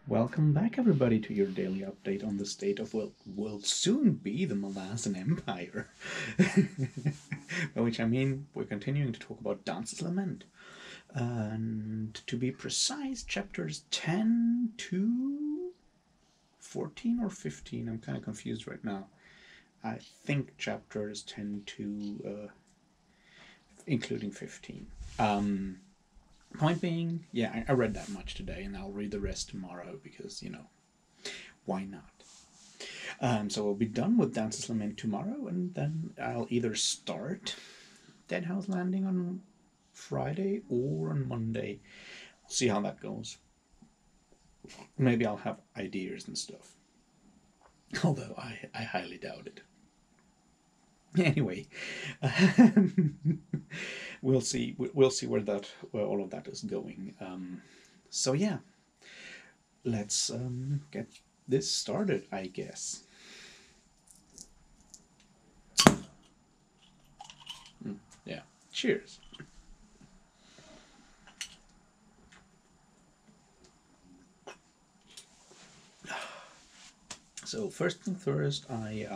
Welcome back, everybody, to your daily update on the state of what will soon be the Malayan Empire. By which I mean, we're continuing to talk about Dante's Lament. And to be precise, chapters 10 to 14 or 15. I'm kind of confused right now. I think chapters 10 to including 15. Point being, yeah, I read that much today, and I'll read the rest tomorrow because, why not? So we'll be done with Dance's Lament tomorrow, and then I'll either start Dead House Landing on Friday or on Monday. We'll see how that goes. Maybe I'll have ideas and stuff. Although I highly doubt it. Anyway, we'll see. We'll see where all of that is going. So yeah, let's get this started, I guess. Yeah. Cheers. So first thing first, I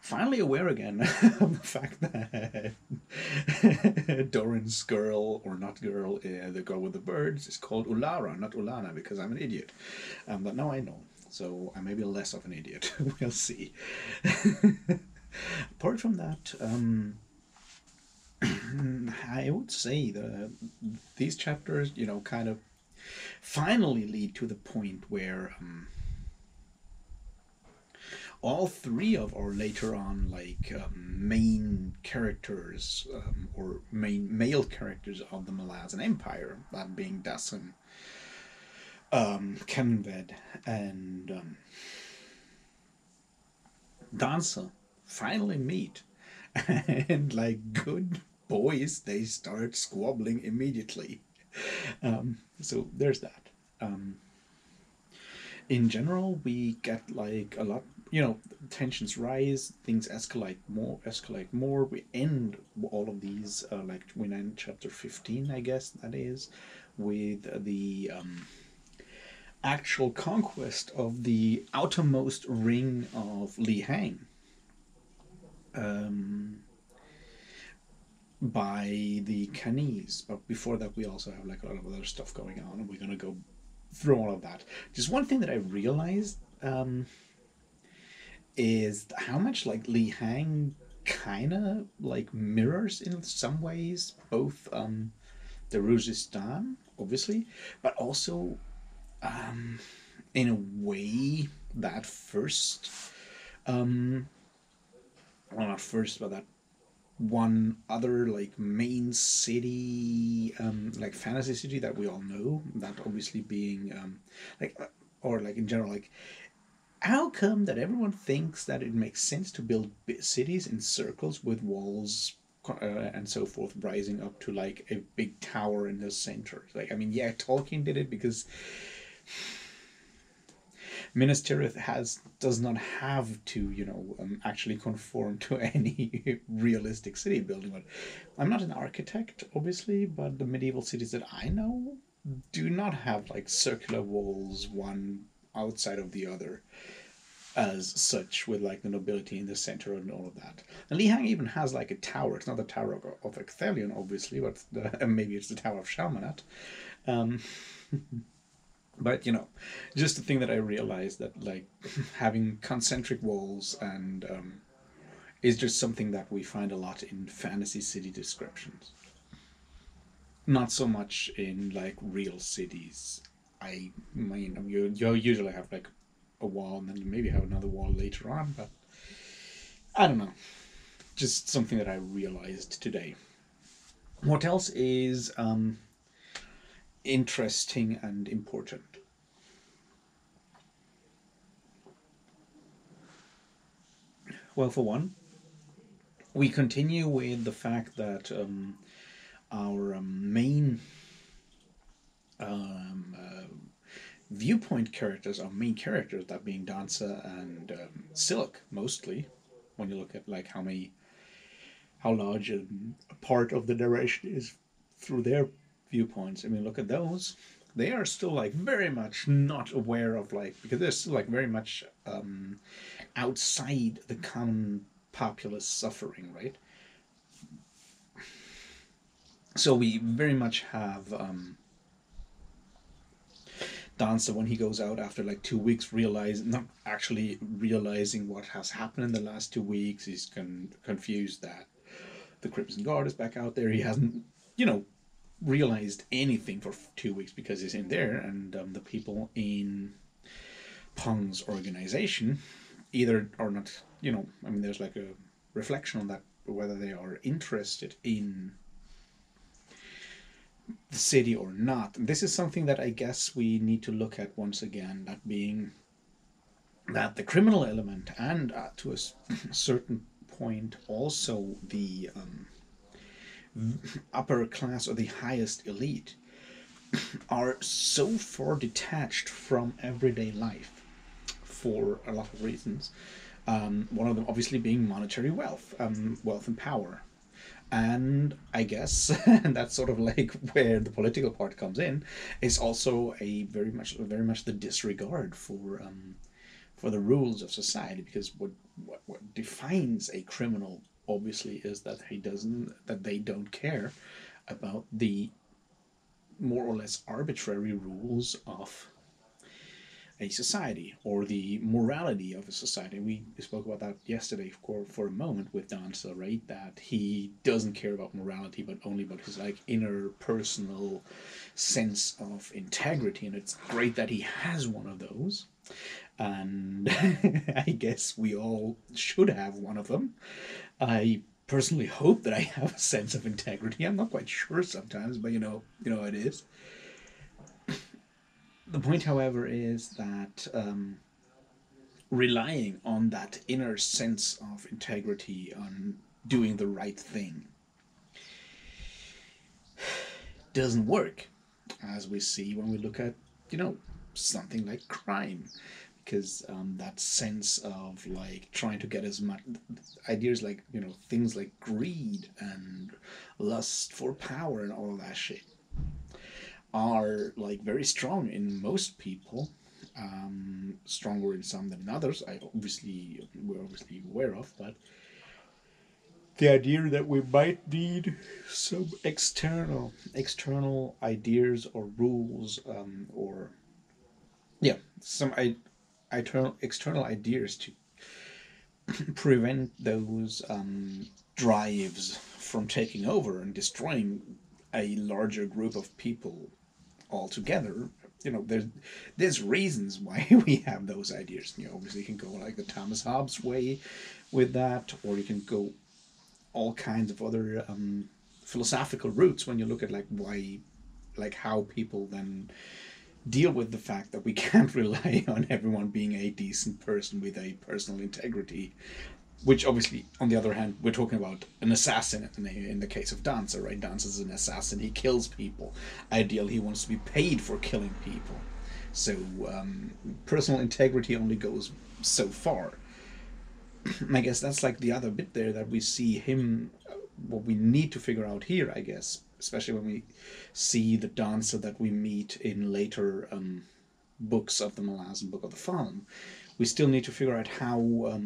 finally aware again of the fact that Doran's girl, or not girl, the girl with the birds, is called Ulara, not Ulana, because I'm an idiot. But now I know, so I may be less of an idiot. We'll see. Apart from that, I would say these chapters, kind of finally lead to the point where all three of our later on main characters or main male characters of the Malayan Empire, that being Dasan, Kenved, and Dansa, finally meet, and like good boys, they start squabbling immediately. So there's that. In general, we get like a lot, tensions rise, things escalate more. We end all of these, we end chapter 15, I guess that is, with the actual conquest of the outermost ring of Li Hang. By the Canese, but before that we also have like a lot of other stuff going on, and we're gonna go through all of that. Just one thing that I realized is how much like Li Hang kind of like mirrors in some ways both the Ruzistan, obviously, but also in a way that first, well, not first, but that one other like main city, like fantasy city that we all know, that obviously being or like in general, like how come that everyone thinks that it makes sense to build cities in circles with walls and so forth rising up to like a big tower in the center? Like, I mean, yeah, Tolkien did it because Minas Tirith does not have to, actually conform to any realistic city building. But I'm not an architect, obviously, but the medieval cities that I know do not have like circular walls, one outside of the other, as such, with like the nobility in the center and all of that. And Li Hang even has like a tower. It's not the Tower of Ecthelion, obviously, but maybe it's the Tower of Shalmanat. But just the thing that I realized that like having concentric walls and is just something that we find a lot in fantasy city descriptions. Not so much in like real cities. I mean, you usually have like a wall, and then you maybe have another wall later on, but I don't know. Just something that I realized today. What else is interesting and important? Well, for one, we continue with the fact that our main viewpoint characters, our main characters, that being Dansa and Silk, mostly, when you look at like how large a part of the narration is through their viewpoints. I mean, look at those. they are still like very much not aware of like, because they're still like very much outside the common populace suffering, right? So we very much have Dancer when he goes out after like 2 weeks, not actually realizing what has happened in the last 2 weeks. He's confused that the Crimson Guard is back out there. He hasn't, you know, realized anything for 2 weeks because he's in there, and the people in Pong's organization either are not, I mean, there's like a reflection on that, whether they are interested in the city or not. And this is something that I guess we need to look at once again, that being that the criminal element and to a certain point also the upper class or the highest elite are so far detached from everyday life for a lot of reasons. One of them obviously being monetary wealth, wealth and power. And I guess, and that's sort of like where the political part comes in, is also a very much the disregard for the rules of society. Because what defines a criminal obviously is that they don't care about the more or less arbitrary rules of a society or the morality of a society. We spoke about that yesterday for a moment with Danza, right? That he doesn't care about morality, but only about his like inner personal sense of integrity, and it's great that he has one of those. And I guess we all should have one of them. I personally hope that I have a sense of integrity. I'm not quite sure sometimes, but you know it is. The point, however, is that relying on that inner sense of integrity, on doing the right thing, doesn't work, as we see when we look at, something like crime. Because that sense of like trying to get as much ideas like things like greed and lust for power and all of that shit are like very strong in most people, stronger in some than in others. We're obviously aware of, but the idea that we might need some external ideas or rules, or yeah, some external ideas to prevent those drives from taking over and destroying a larger group of people altogether. There's reasons why we have those ideas. Obviously you can go like the Thomas Hobbes way with that, or you can go all kinds of other philosophical routes when you look at like why, like how people then deal with the fact that we can't rely on everyone being a decent person with a personal integrity. Which obviously, on the other hand, we're talking about an assassin in the case of Dancer, right? Dancer's an assassin. He kills people. Ideally, he wants to be paid for killing people. So personal integrity only goes so far. I guess that's like the other bit there that we see him. What we need to figure out here, I guess, especially when we see the Dancer that we meet in later books of the Malazan Book of the Fallen, we still need to figure out how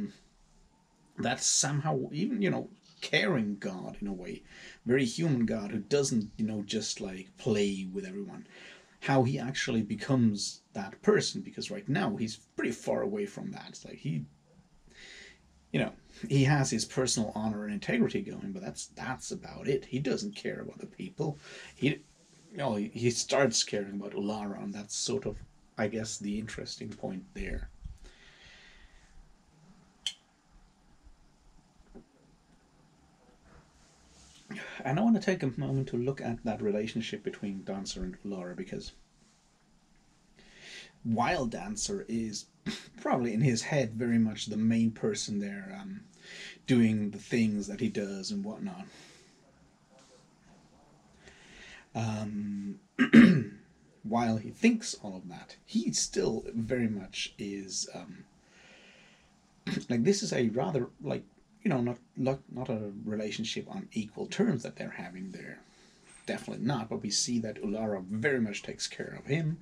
that somehow, even caring God in a way, very human God who doesn't just like play with everyone, how he actually becomes that person. Because right now he's pretty far away from that. It's like he has his personal honor and integrity going, but that's about it. He doesn't care about the people. He starts caring about Ulara, and that's sort of, I guess, the interesting point there. And I want to take a moment to look at that relationship between Dancer and Ulara, because while Dancer is probably in his head very much the main person there, doing the things that he does and whatnot, while he thinks all of that, he still very much is like, this is a rather like not a relationship on equal terms that they're having there. definitely not, but we see that Ulara very much takes care of him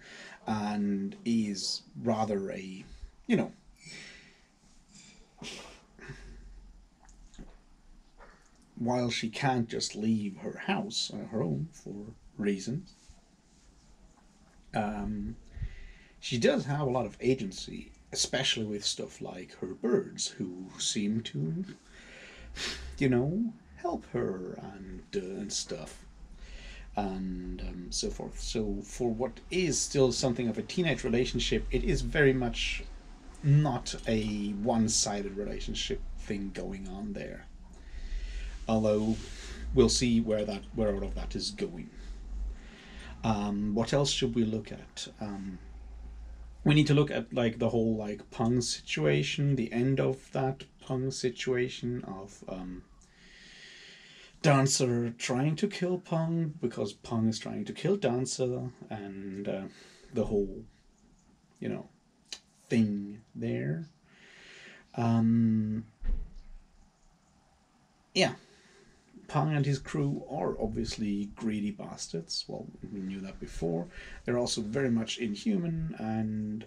and is rather a, you know, while she can't just leave her house, her home, for reasons, she does have a lot of agency, especially with stuff like her birds, who seem to, you know, help her and stuff, and so forth. So for what is still something of a teenage relationship, it is very much not a one-sided relationship thing going on there. Although we'll see where all of that is going. What else should we look at? We need to look at like the whole like Pung situation, the end of that Pung situation of Dancer trying to kill Pung because Pung is trying to kill Dancer, and the whole, you know, thing there. Yeah, Pang and his crew are obviously greedy bastards. Well, we knew that before. They're also very much inhuman, and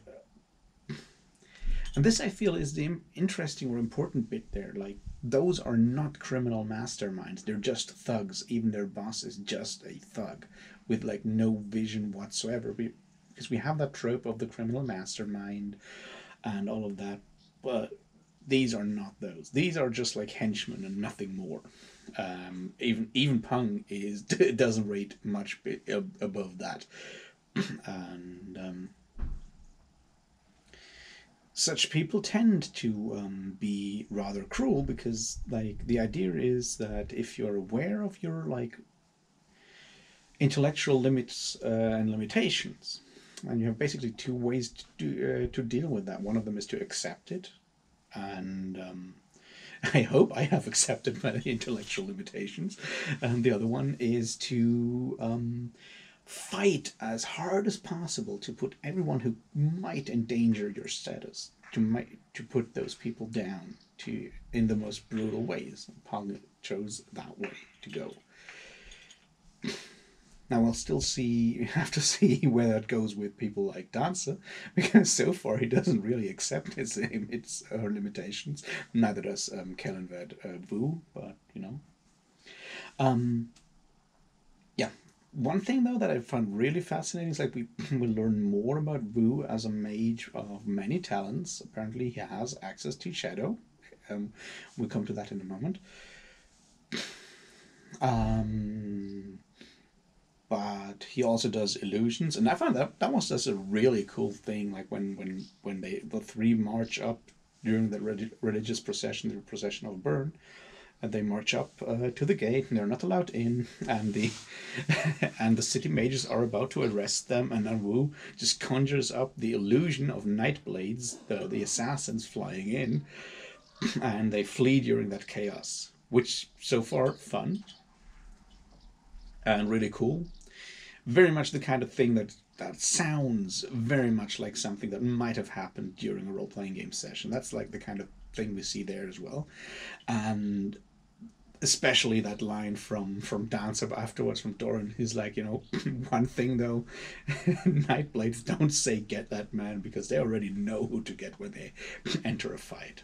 this I feel is the interesting or important bit there. Like, those are not criminal masterminds. They're just thugs. Even their boss is just a thug with like no vision whatsoever. Because we have that trope of the criminal mastermind and all of that, but these are not those. These are just like henchmen and nothing more. Even Pung doesn't rate much above that, and such people tend to be rather cruel, because like the idea is that if you're aware of your like intellectual limits and limitations, and you have basically two ways to deal with that. One of them is to accept it, and I hope I have accepted my intellectual limitations. And the other one is to fight as hard as possible to put everyone who might endanger your status, to put those people down in the most brutal ways. Pong chose that way to go. Now we'll still have to see where that goes with people like Dancer, because so far he doesn't really accept her limitations. Neither does Kellenved Vu, but you know. Yeah. One thing though that I found really fascinating is like we learn more about Vu as a mage of many talents. Apparently he has access to Shadow. We'll come to that in a moment. But he also does illusions, and I found that was just a really cool thing. Like when the three march up during the religious procession, the procession of Burn, and they march up to the gate, and they're not allowed in, and the and the city mages are about to arrest them, and then Wu just conjures up the illusion of Nightblades, the assassins flying in, and they flee during that chaos, which so far fun and really cool. Very much the kind of thing that sounds very much like something that might have happened during a role-playing game session. That's like the kind of thing we see there as well. And especially that line from Dancer afterwards from Doran, who's like, you know, one thing though, Nightblades don't say get that man, because they already know who to get when they enter a fight.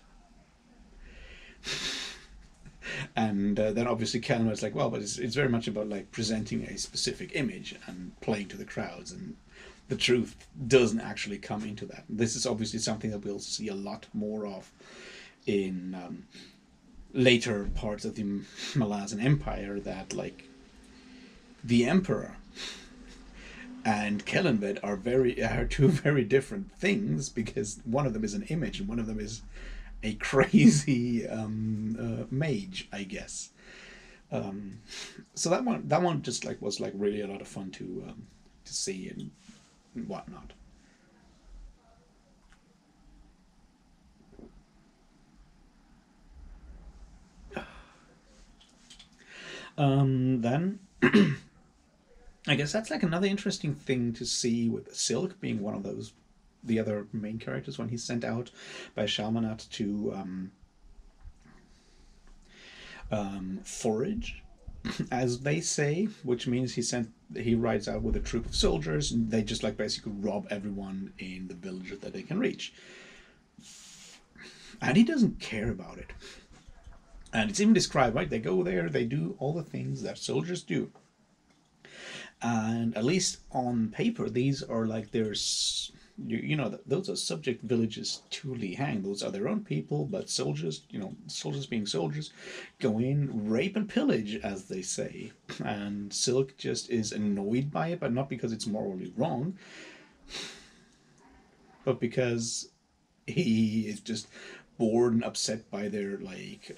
And then obviously Kellenved was like, well, but it's very much about like presenting a specific image and playing to the crowds, and the truth doesn't actually come into that. This is obviously something that we'll see a lot more of in later parts of the Malazan Empire, that like the Emperor and Kellenved are two very different things, because one of them is an image and one of them is a crazy mage, I guess. So that one just like was like really a lot of fun to see and whatnot. Then I guess that's like another interesting thing to see, with Silk being one of those, the other main characters, when he's sent out by Shalmanat to forage. as they say, which means he rides out with a troop of soldiers, and they just like basically rob everyone in the village that they can reach. And he doesn't care about it. And it's even described, right? They go there, they do all the things that soldiers do. And at least on paper, these are like there's, those are subject villages to Li Hang. Those are their own people, but soldiers, soldiers being soldiers, go in, rape and pillage, as they say. And Silk just is annoyed by it, but not because it's morally wrong, but because he is just bored and upset by their like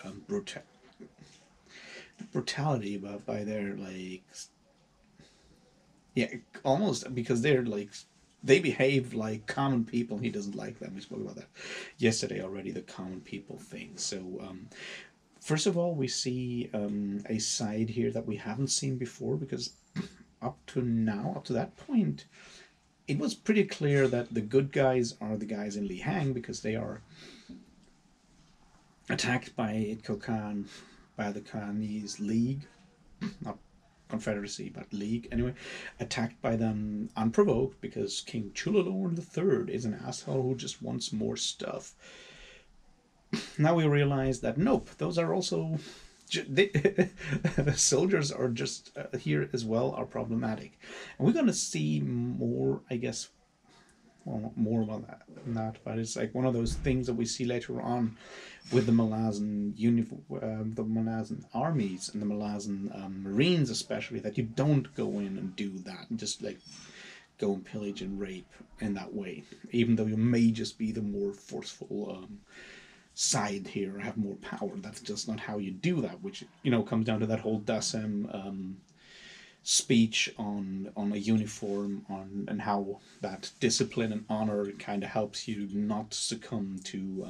brutality, but by their like, yeah, almost because they're like they behave like common people. He doesn't like them. We spoke about that yesterday already, the common people thing. So first of all, we see a side here that we haven't seen before, because up to that point, it was pretty clear that the good guys are the guys in Li Hang, because they are attacked by Kokan, by the Khanese League, not Confederacy, but League anyway, attacked by them unprovoked because King Chulalorn III is an asshole who just wants more stuff. Now we realize that nope, those are also the soldiers are just here as well are problematic, and we're going to see more, I guess. Well, more about that, but it's like one of those things that we see later on with the Malazan the Malazan armies and the Malazan Marines, especially, that you don't go in and do that and just like go and pillage and rape in that way, even though you may just be the more forceful side here, have more power. That's just not how you do that, which comes down to that whole Dasem speech on a uniform, and how that discipline and honor kind of helps you not succumb to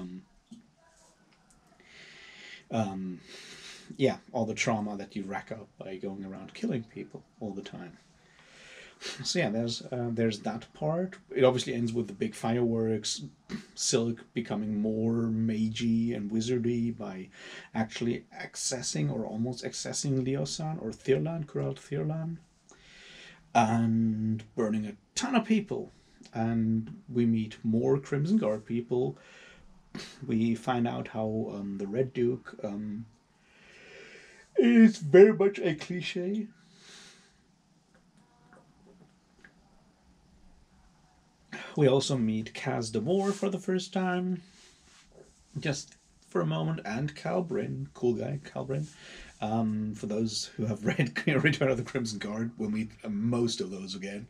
all the trauma that you rack up by going around killing people all the time. So yeah, there's that part. It obviously ends with the big fireworks, Silk becoming more magey and wizardy by actually accessing or almost accessing Leosan or Thirlan, Kuralt Thirlan, and burning a ton of people. And we meet more Crimson Guard people. We find out how the Red Duke is very much a cliche. We also meet Kaz Devor for the first time, just for a moment, and Cal Bryn, cool guy, Cal Bryn. For those who have read Return of the Crimson Guard, we'll meet most of those again.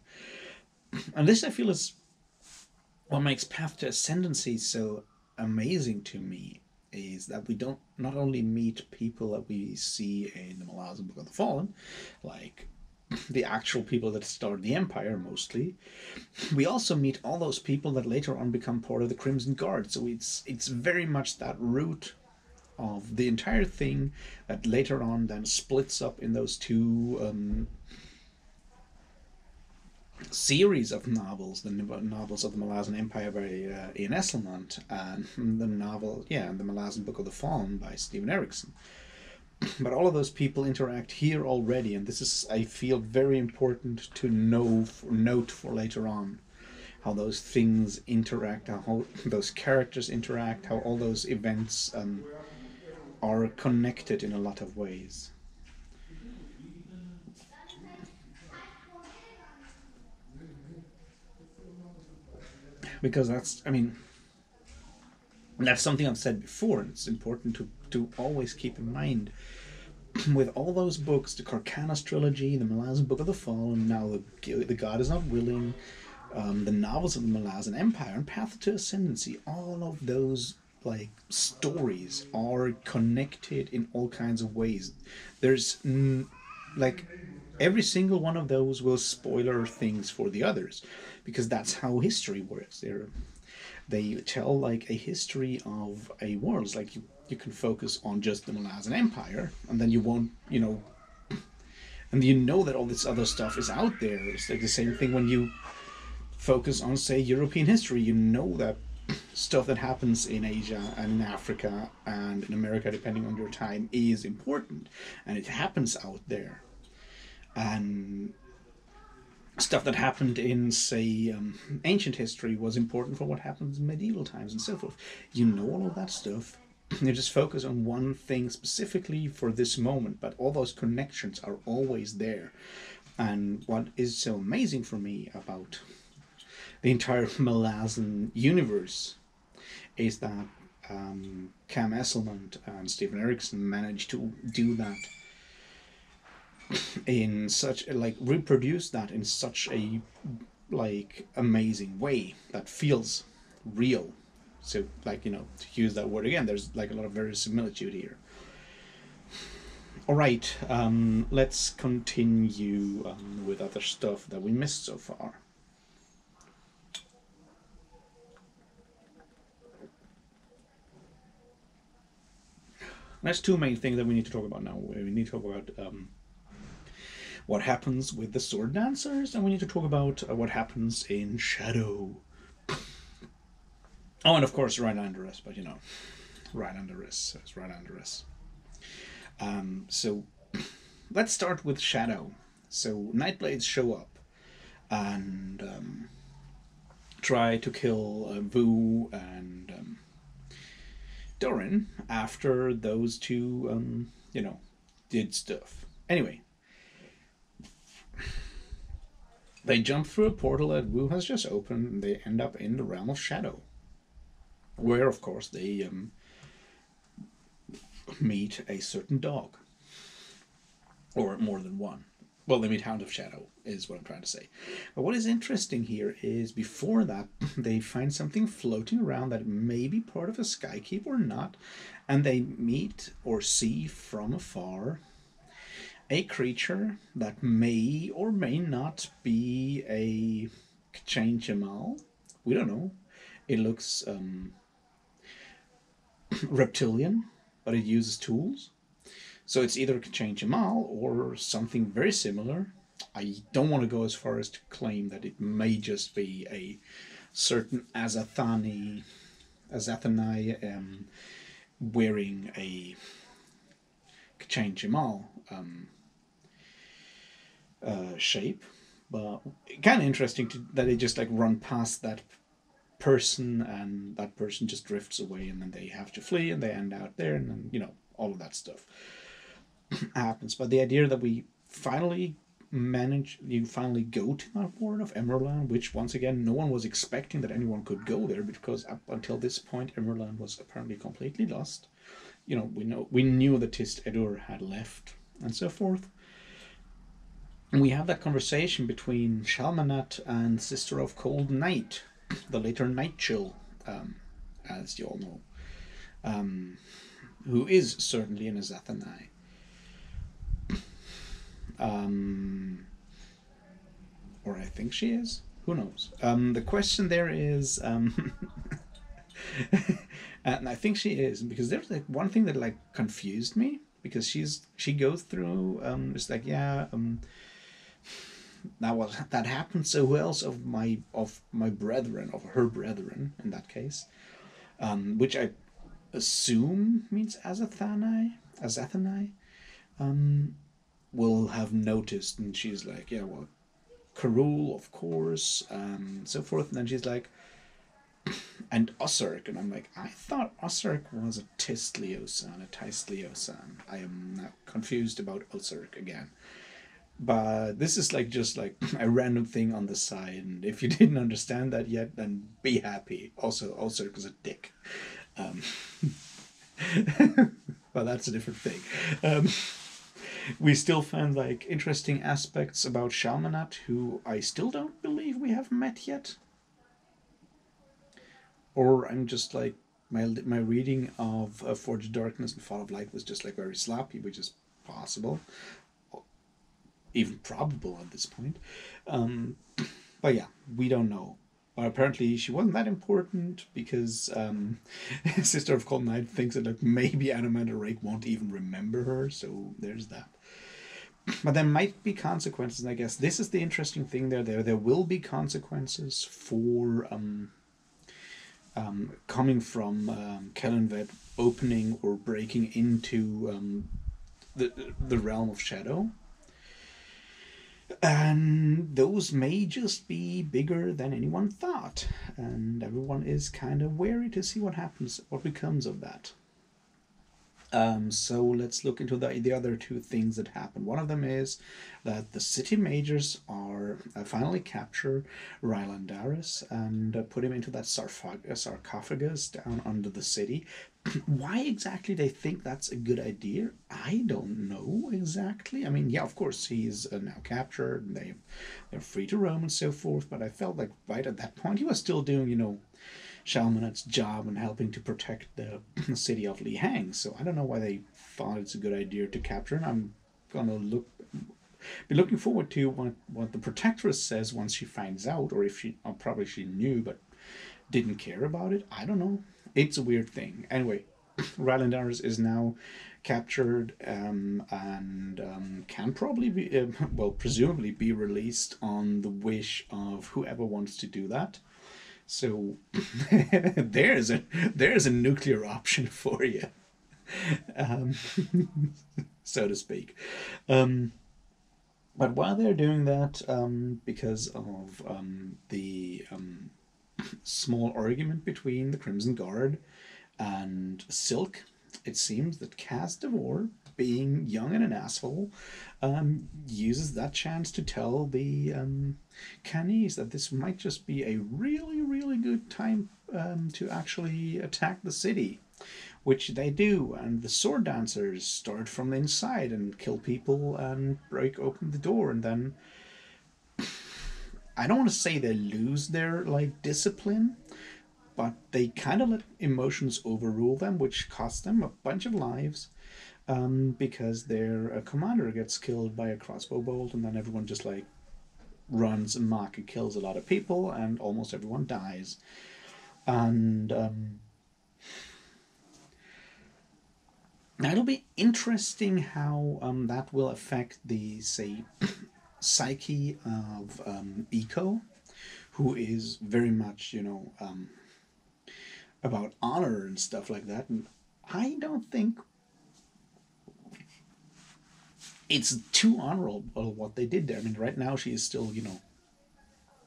And this, I feel, is what makes Path to Ascendancy so amazing to me, is that we don't not only meet people that we see in the Malazan Book of the Fallen, like the actual people that started the Empire mostly, we also meet all those people that later on become part of the Crimson Guard. So it's very much that root of the entire thing that later on then splits up in those two series of novels, the novels of the Malazan Empire by Ian Esselmont, and the the Malazan Book of the Fallen by Stephen Erickson. But all of those people interact here already, and this is, I feel, very important to note for later on, how those things interact, how those characters interact, how all those events are connected in a lot of ways. Because that's something I've said before, and it's important to always keep in mind. With all those books, the Carcanas trilogy, the Malazan Book of the Fallen, now the God is Not Willing, the novels of the Malazan Empire, and Path to Ascendancy, all of those like stories are connected in all kinds of ways. There's like every single one of those will spoiler things for the others, because that's how history works. They tell like a history of a world. It's like you can focus on just the Malazan Empire, and then you won't, and that all this other stuff is out there. It's like the same thing when you focus on, say, European history. You know that stuff that happens in Asia and in Africa and in America, depending on your time, is important, and it happens out there. And stuff that happened in, say, ancient history was important for what happens in medieval times and so forth. You know all of that stuff. You just focus on one thing specifically for this moment, but all those connections are always there. And what is so amazing for me about the entire Malazan universe is that Cam Esselman and Stephen Erickson managed to do that in such like reproduce that in such a like amazing way that feels real. So like, you know, to use that word again, there's like a lot of verisimilitude here. All right, let's continue with other stuff that we missed so far. There's two main things that we need to talk about now. We need to talk about what happens with the sword dancers, and we need to talk about what happens in Shadow. Oh, and of course, right under us, but you know, right under us. It's right under us. So let's start with Shadow. So Nightblades show up and try to kill Vu and Doran after those two, you know, did stuff. Anyway, they jump through a portal that Wu has just opened, and they end up in the realm of Shadow, where, of course, they meet a certain dog, or more than one. Well, they meet Hound of Shadow, is what I'm trying to say. But what is interesting here is before that, they find something floating around that may be part of a Skykeep or not, and they meet or see from afar a creature that may or may not be a Chain Jamal. We don't know. It looks reptilian, but it uses tools. So it's either Chain Jamal or something very similar. I don't want to go as far as to claim that it may just be a certain Azathanai wearing a Chain Jamal shape, but kind of interesting that they just like run past that person and that person just drifts away, and then they have to flee and they end out there, and then, you know, all of that stuff happens. But the idea that you finally go to that world of Emerald, which once again no one was expecting that anyone could go there, because up until this point Emerald was apparently completely lost. You know, we knew that Tist Edur had left and so forth. And we have that conversation between Shalmanat and Sister of Cold Night, the later Night Chill, as you all know, who is certainly an Azathanai. Or I think she is. Who knows? The question there is, and I think she is, because there's like one thing that like confused me, because she goes through it's like, yeah, that happened. So who else of my brethren, of her brethren in that case, which I assume means Azathanai, will have noticed. And she's like, yeah, well, Karul, of course, so forth. And then she's like, and Osirk, and I'm like, I thought Osirk was a Tistliosan, a Tistliosan. I am now confused about Osirk again. But this is like just like a random thing on the side, and if you didn't understand that yet, then be happy. Also, Osirk is a dick. But that's a different thing. We still find like interesting aspects about Shalmanat, who I still don't believe we have met yet. Or I'm just like, my reading of Forged Darkness and Fall of Light was just like very sloppy, which is possible, even probable at this point. But yeah, we don't know. But apparently she wasn't that important, because Sister of Cold Night thinks that like maybe Anomander Rake won't even remember her, so there's that. But there might be consequences, and I guess this is the interesting thing there. There will be consequences coming from Kellenvet, opening or breaking into the realm of shadow. And those may just be bigger than anyone thought, and everyone is kind of wary to see what happens, what becomes of that. So let's look into the other two things that happen. One of them is that the city majors are finally capture Rylandaris and put him into that sarcophagus down under the city. Why exactly they think that's a good idea, I don't know exactly. I mean, yeah, of course he's now captured and they're free to roam and so forth. But I felt like right at that point he was still doing, Shalmanet's job and helping to protect the city of Li Hang. So I don't know why they thought it's a good idea to capture him. I'm gonna be looking forward to what the protectress says once she finds out, or if she, or probably she knew but didn't care about it. I don't know. It's a weird thing. Anyway, Rylandaris is now captured and can probably be, well, presumably be released on the wish of whoever wants to do that. So there's a nuclear option for you, um, so to speak. Um, but while they're doing that, because of the small argument between the Crimson Guard and Silk, it seems that Kaz Devore, being young and an asshole, uses that chance to tell the Canese that this might just be a really, really good time to actually attack the city, which they do. And the sword dancers start from the inside and kill people and break open the door. And then I don't want to say they lose their discipline, but they kind of let emotions overrule them, which costs them a bunch of lives. Because their commander gets killed by a crossbow bolt, and then everyone just runs amok and kills a lot of people, and almost everyone dies. And it'll be interesting how that will affect the psyche of Eco, who is very much about honor and stuff like that. And I don't think it's too honorable what they did there. I mean, right now she is still,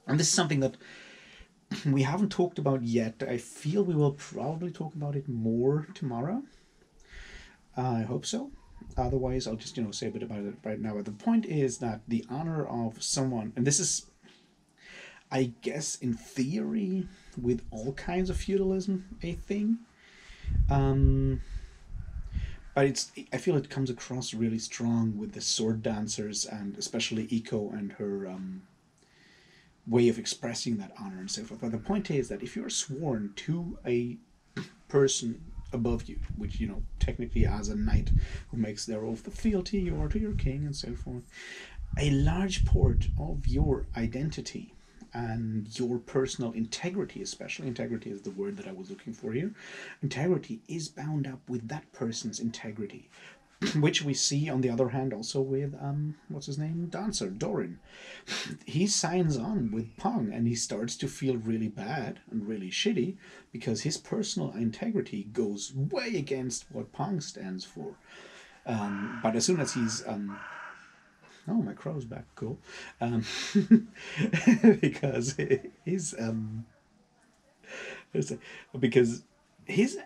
and this is something that we haven't talked about yet. I feel we will probably talk about it more tomorrow. I hope so. Otherwise, I'll just, say a bit about it right now. But the point is that the honor of someone, and this is, I guess, in theory, with all kinds of feudalism, a thing. But I feel it comes across really strong with the sword dancers, and especially Eco and her way of expressing that honor and so forth. But the point is that if you're sworn to a person above you, which technically as a knight who makes their oath of fealty, you are to your king and so forth, a large part of your identity and your personal integrity, especially integrity is the word that I was looking for here, integrity is bound up with that person's integrity, which we see on the other hand also with what's his name, dancer Doran. He signs on with Pong and he starts to feel really bad and really shitty because his personal integrity goes way against what Pong stands for. But as soon as he's oh, my crow's back, cool. Because he's because his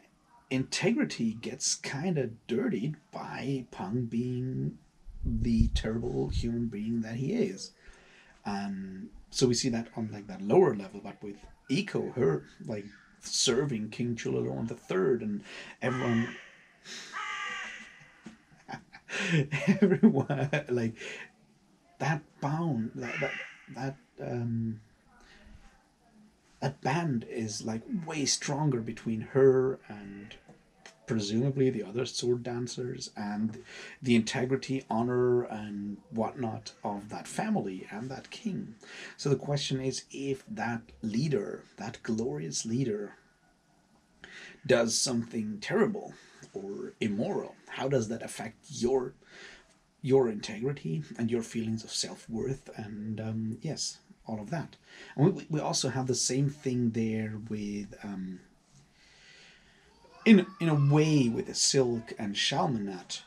integrity gets kind of dirtied by Pang being the terrible human being that he is. So we see that on that lower level, but with Eco, her serving King Chulalorn III, and everyone everyone that bound that band is way stronger between her and presumably the other sword dancers, and the integrity, honor, and whatnot of that family and that king. So the question is, if that leader, that glorious leader, does something terrible or immoral, how does that affect your integrity and your feelings of self-worth and yes, all of that. And we also have the same thing there with in a way with the Silk and Shalmanat,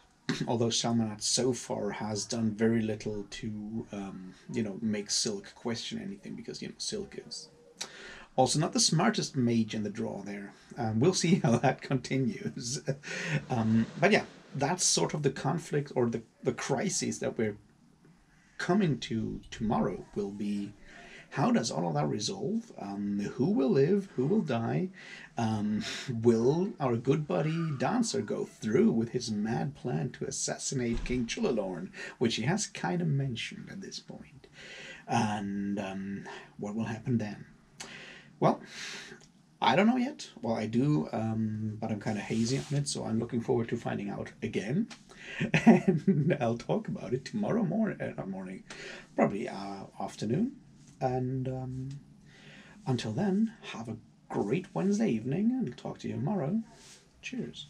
although Shalmanat so far has done very little to make Silk question anything, because Silk is also not the smartest mage in the draw there. We'll see how that continues. But yeah, that's sort of the conflict, or the crisis that we're coming to tomorrow will be, how does all of that resolve? Who will live? Who will die? Will our good buddy Dancer go through with his mad plan to assassinate King Chulalorn, which he has kind of mentioned at this point? And what will happen then? Well, I don't know yet. Well, I do, but I'm kind of hazy on it, so I'm looking forward to finding out again. And I'll talk about it tomorrow morning, probably afternoon. And until then, have a great Wednesday evening, and talk to you tomorrow. Cheers.